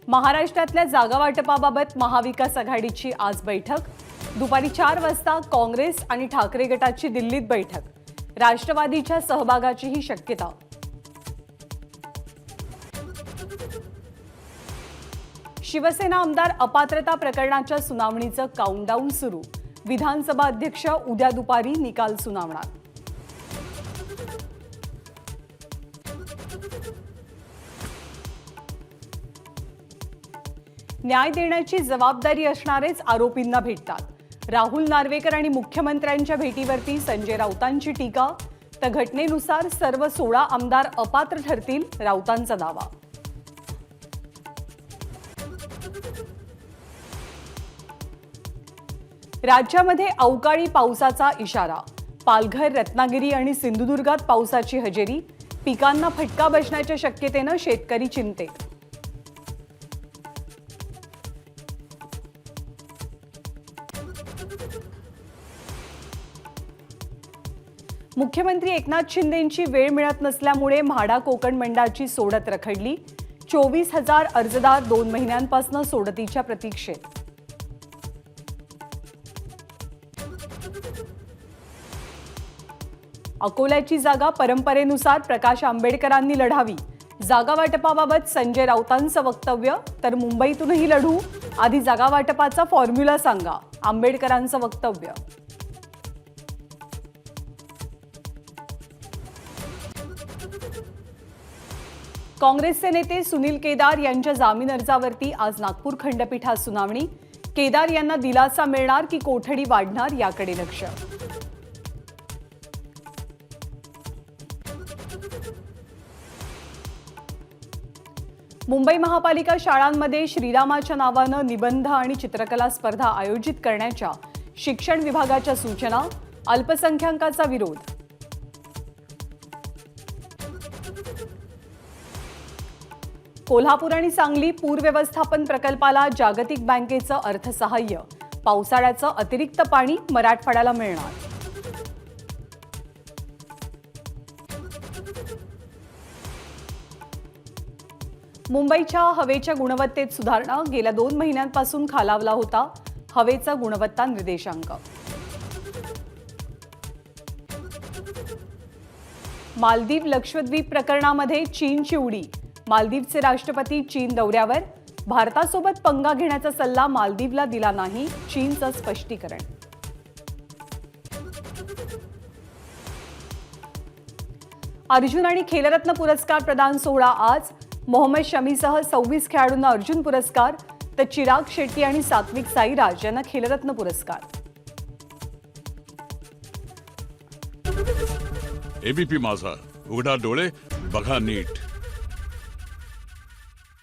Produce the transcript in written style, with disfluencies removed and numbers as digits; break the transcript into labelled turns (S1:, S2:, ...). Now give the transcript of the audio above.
S1: महाराष्ट्रातल्या जागा वाटपाबाबत महाविकास आघाडीची आज बैठक। दुपारी 4 वाजता काँग्रेस आणि ठाकरे गटाची दिल्लीत बैठक। राष्ट्रवादीच्या सहभागाचीही शक्यता। शिवसेना आमदार अपात्रता प्रकरणाच्या सुनावणीचं काउंटडाऊन सुरू। विधानसभा अध्यक्ष उद्या दुपारी निकाल सुनावणार। न्याय देण्याची जबाबदारी असणारेच आरोपींना भेटतात। राहुल नार्वेकर आणि मुख्यमंत्र्यांच्या भेटीवरती संजय राऊतांची टीका। तर घटनेनुसार सर्व 16 आमदार अपात्र ठरतील, राऊतांचा दावा। राज्यामध्ये अवकाळी पावसाचा इशारा। पालघर, रत्नागिरी आणि सिंधुदुर्गात पावसाची हजेरी। पिकांना फटका बसण्याच्या शक्यतेने शेतकरी चिंतेत। मुख्यमंत्री एकनाथ शिंदेंची वेळ मिळत नसल्यामुळे म्हाडा कोकण मंडळाची सोडत रखडली। 24,000 अर्जदार 2 महिन्यांपासून सोडतीच्या प्रतीक्षेत। अकोल्याची जागा परंपरेनुसार प्रकाश आंबेडकरांनी लढावी। जागा वाटपाबाबत संजय राऊतांचं वक्तव्य। तर मुंबईतूनही लढू, आधी जागा वाटपाचा फॉर्म्युला सांगा, आंबेडकरांचं वक्तव्य। काँग्रेसचे नेते सुनील केदार यांच्या जामीन अर्जावरती आज नागपूर खंडपीठात सुनावणी। केदार यांना दिलासा मिळणार की कोठडी वाढणार, याकडे लक्ष। मुंबई महापालिका शाळांमध्ये श्रीरामाच्या नावानं निबंध आणि चित्रकला स्पर्धा आयोजित करण्याच्या शिक्षण विभागाच्या सूचना। अल्पसंख्याकांचा विरोध। कोल्हापूर आणि सांगली पूर व्यवस्थापन प्रकल्पाला जागतिक बँकेचं अर्थसहाय्य। पावसाळ्याचं अतिरिक्त पाणी मराठवाड्याला मिळणार। मुंबईच्या हवेच्या गुणवत्तेत सुधारणा। गेल्या 2 महिन्यांपासून खालावला होता हवेचा गुणवत्ता निर्देशांक। मालदीव लक्षद्वीप प्रकरणामध्ये चीनची उडी। मालदीवचे राष्ट्रपती चीन दौऱ्यावर। भारतासोबत पंगा घेण्याचा सल्ला मालदीवला दिला नाही, चीनचं स्पष्टीकरण। अर्जुन आणि खेलरत्न पुरस्कार प्रदान सोहळा आज। मोहम्मद शमीसह 26 खेळाडूंना अर्जुन पुरस्कार। तर चिराग शेट्टी आणि सात्विक साईराज यांना खेलरत्न पुरस्कार।
S2: एबीपी माझा, उघडा डोळे बघा नीट।